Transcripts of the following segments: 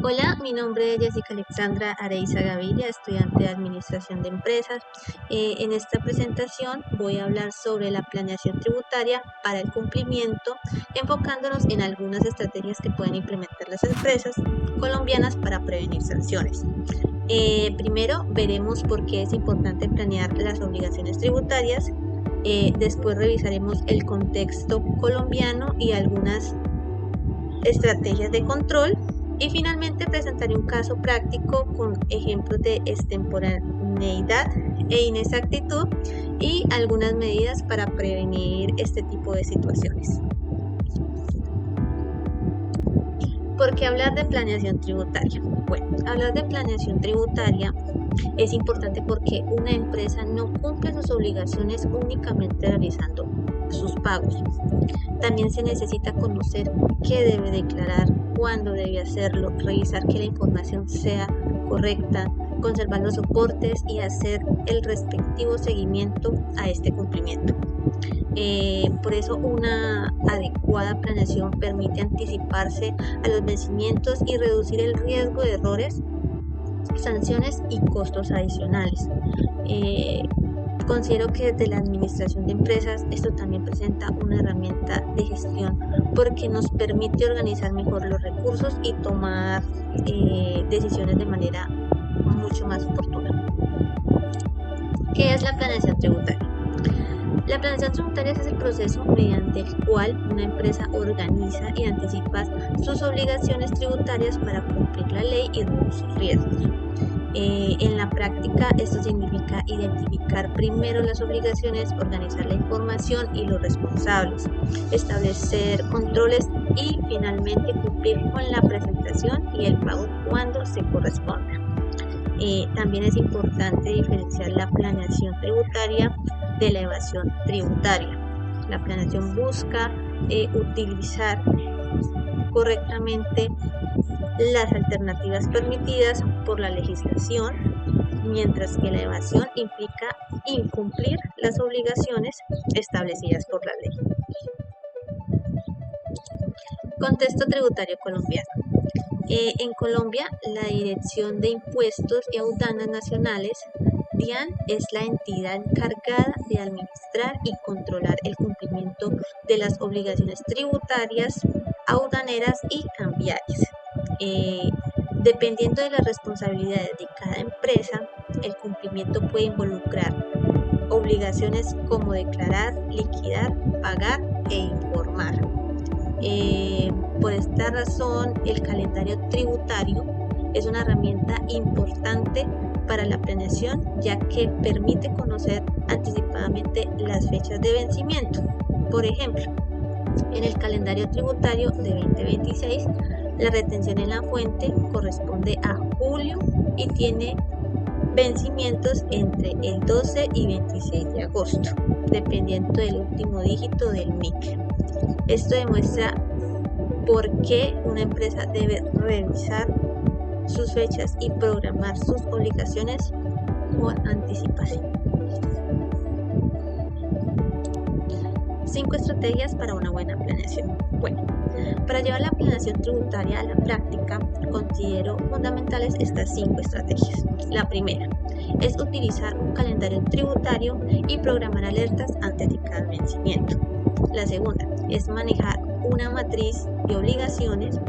Hola, mi nombre es Jessica Alexandra Areiza Gaviria, estudiante de Administración de Empresas. En esta presentación voy a hablar sobre la planeación tributaria para el cumplimiento, enfocándonos en algunas estrategias que pueden implementar las empresas colombianas para prevenir sanciones. Primero veremos por qué es importante planear las obligaciones tributarias. Después revisaremos el contexto colombiano y algunas estrategias de control. Y finalmente presentaré un caso práctico con ejemplos de extemporaneidad e inexactitud y algunas medidas para prevenir este tipo de situaciones. ¿Por qué hablar de planeación tributaria? Bueno, hablar de planeación tributaria es importante porque una empresa no cumple sus obligaciones únicamente realizando sus pagos. También se necesita conocer qué debe declarar, cuándo debe hacerlo, revisar que la información sea correcta, conservar los soportes y hacer el respectivo seguimiento a este cumplimiento. Por eso una adecuada planeación permite anticiparse a los vencimientos y reducir el riesgo de errores, sanciones y costos adicionales. Considero que desde la administración de empresas esto también presenta una herramienta de gestión porque nos permite organizar mejor los recursos y tomar decisiones de manera mucho más oportuna. ¿Qué es la planeación tributaria? La planeación tributaria es el proceso mediante el cual una empresa organiza y anticipa sus obligaciones tributarias para cumplir la ley y reducir riesgos. En la práctica, esto significa identificar primero las obligaciones, organizar la información y los responsables, establecer controles y finalmente cumplir con la presentación y el pago cuando se corresponda. También es importante diferenciar la planeación tributaria de la evasión tributaria. La planeación busca utilizar correctamente las alternativas permitidas por la legislación, mientras que la evasión implica incumplir las obligaciones establecidas por la ley. Contexto tributario colombiano. En Colombia, la Dirección de Impuestos y Aduanas Nacionales, DIAN, es la entidad encargada de administrar y controlar el cumplimiento de las obligaciones tributarias, aduaneras y cambiarias. Dependiendo de las responsabilidades de cada empresa, el cumplimiento puede involucrar obligaciones como declarar, liquidar, pagar e informar. Por esta razón, el calendario tributario es una herramienta importante para la planeación, ya que permite conocer anticipadamente las fechas de vencimiento. Por ejemplo, en el calendario tributario de 2026, la retención en la fuente corresponde a julio y tiene vencimientos entre el 12 y 26 de agosto, dependiendo del último dígito del NIC. Esto demuestra por qué una empresa debe revisar sus fechas y programar sus obligaciones con anticipación. 5 estrategias para una buena planeación. Bueno, para llevar la planeación tributaria a la práctica, considero fundamentales estas 5 estrategias. La primera es utilizar un calendario tributario y programar alertas antes de cada vencimiento. La segunda es manejar una matriz de obligaciones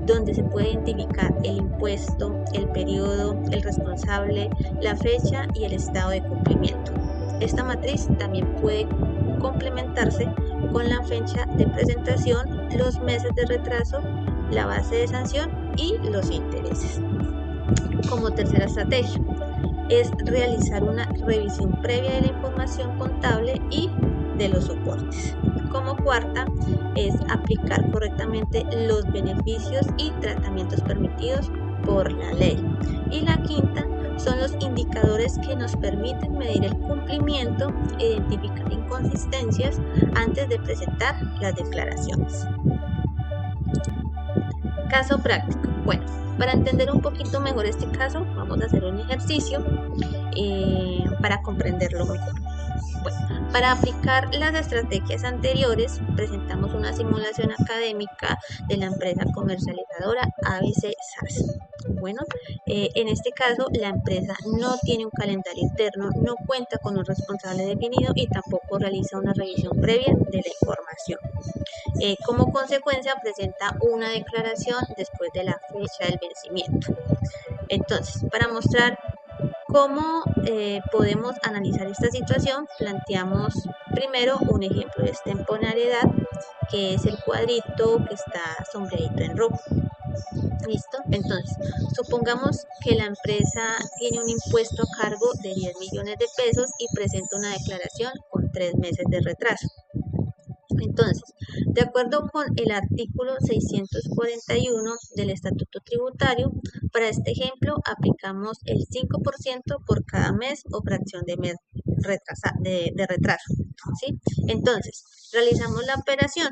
donde se puede identificar el impuesto, el periodo, el responsable, la fecha y el estado de cumplimiento. Esta matriz también puede complementarse con la fecha de presentación, los meses de retraso, la base de sanción y los intereses. Como tercera estrategia, es realizar una revisión previa de la información contable y de los soportes. Como cuarta, es aplicar correctamente los beneficios y tratamientos permitidos por la ley. Y la quinta son los indicadores que nos permiten medir el cumplimiento e identificar inconsistencias antes de presentar las declaraciones. Caso práctico. Bueno, para entender un poquito mejor este caso, vamos a hacer un ejercicio para comprenderlo mejor. Bueno, para aplicar las estrategias anteriores, presentamos una simulación académica de la empresa comercializadora ABC SAS. Bueno, en este caso, la empresa no tiene un calendario interno, no cuenta con un responsable definido y tampoco realiza una revisión previa de la información. Como consecuencia, presenta una declaración después de la fecha del vencimiento. Entonces, para mostrar ¿cómo podemos analizar esta situación? Planteamos primero un ejemplo de extemporaneidad, que es el cuadrito que está sombreadito en rojo. ¿Listo? Entonces, supongamos que la empresa tiene un impuesto a cargo de 10 millones de pesos y presenta una declaración con 3 meses de retraso. Entonces, de acuerdo con el artículo 641 del Estatuto Tributario, para este ejemplo aplicamos el 5% por cada mes o fracción de mes de retraso. ¿Sí? Entonces, realizamos la operación,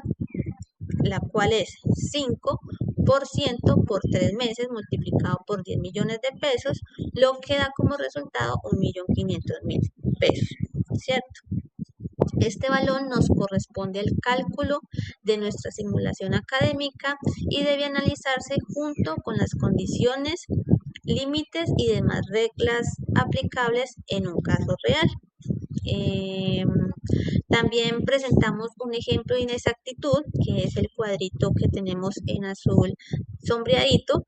la cual es 5% por 3 meses multiplicado por 10 millones de pesos, lo que da como resultado 1.500.000 pesos, ¿cierto? Este valor nos corresponde al cálculo de nuestra simulación académica y debe analizarse junto con las condiciones, límites y demás reglas aplicables en un caso real. También presentamos un ejemplo de inexactitud, que es el cuadrito que tenemos en azul sombreadito,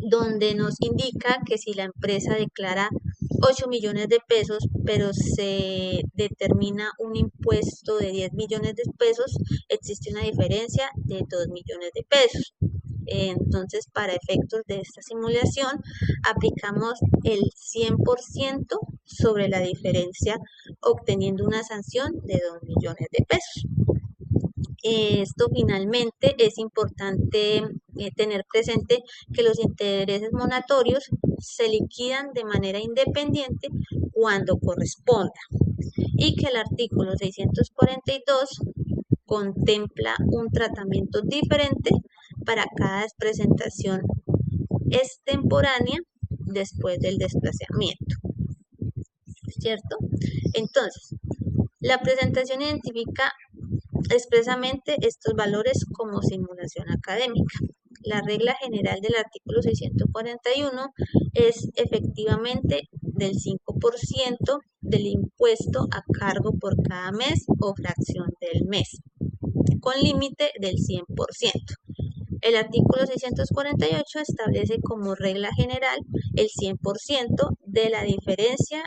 donde nos indica que si la empresa declara 8 millones de pesos, pero se determina un impuesto de 10 millones de pesos, existe una diferencia de 2 millones de pesos. Entonces, para efectos de esta simulación, aplicamos el 100% sobre la diferencia, obteniendo una sanción de 2 millones de pesos. Esto finalmente es importante tener presente que los intereses moratorios se liquidan de manera independiente cuando corresponda y que el artículo 642 contempla un tratamiento diferente para cada presentación extemporánea después del desplazamiento, ¿cierto? Entonces, la presentación identifica expresamente estos valores como simulación académica. La regla general del artículo 641 es efectivamente del 5% del impuesto a cargo por cada mes o fracción del mes, con límite del 100%. El artículo 648 establece como regla general el 100% de la diferencia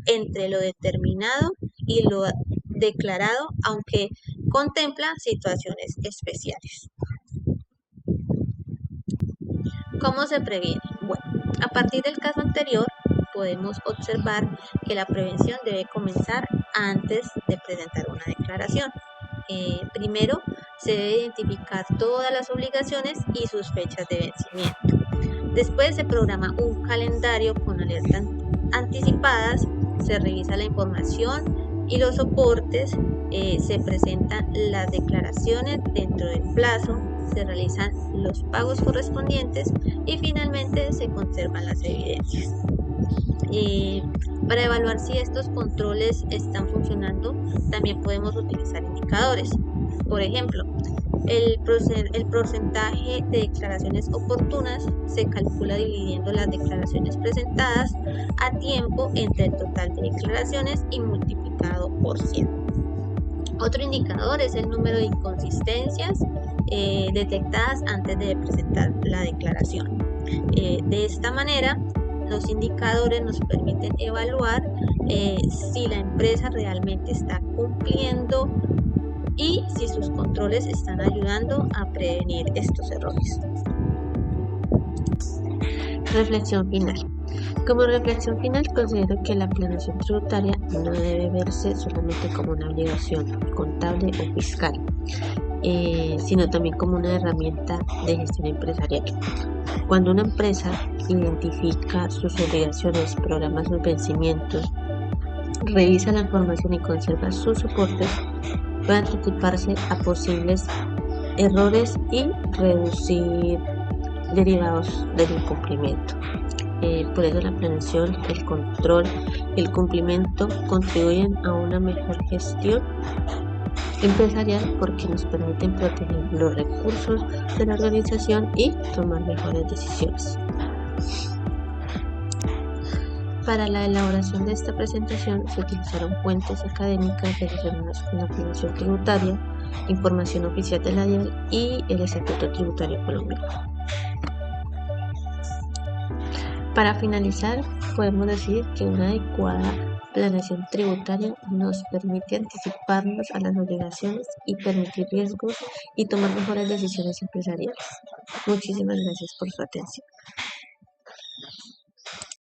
entre lo determinado y lo declarado, aunque contempla situaciones especiales. ¿Cómo se previene? Bueno, a partir del caso anterior podemos observar que la prevención debe comenzar antes de presentar una declaración. Primero, se debe identificar todas las obligaciones y sus fechas de vencimiento. Después se programa un calendario con alertas anticipadas, se revisa la información y los soportes, se presentan las declaraciones dentro del plazo, se realizan los pagos correspondientes y finalmente se conservan las evidencias. Para evaluar si estos controles están funcionando, también podemos utilizar indicadores. Por ejemplo, el porcentaje de declaraciones oportunas se calcula dividiendo las declaraciones presentadas a tiempo entre el total de declaraciones y multiplicado por 100. Otro indicador es el número de inconsistencias detectadas antes de presentar la declaración. De esta manera, los indicadores nos permiten evaluar si la empresa realmente está cumpliendo y si sus controles están ayudando a prevenir estos errores. Reflexión final. Como reflexión final, considero que la planeación tributaria no debe verse solamente como una obligación contable o fiscal, sino también como una herramienta de gestión empresarial. Cuando una empresa identifica sus obligaciones, programa sus vencimientos, revisa la información y conserva sus soportes, puede anticiparse a posibles errores y reducir derivados del incumplimiento. Por eso la planeación, el control y el cumplimiento contribuyen a una mejor gestión empresarial porque nos permiten proteger los recursos de la organización y tomar mejores decisiones. Para la elaboración de esta presentación se utilizaron fuentes académicas relacionadas con la planeación tributaria, información oficial de la DIAN y el Estatuto Tributario Colombiano. Para finalizar, podemos decir que una adecuada planeación tributaria nos permite anticiparnos a las obligaciones y permitir riesgos y tomar mejores decisiones empresariales. Muchísimas gracias por su atención.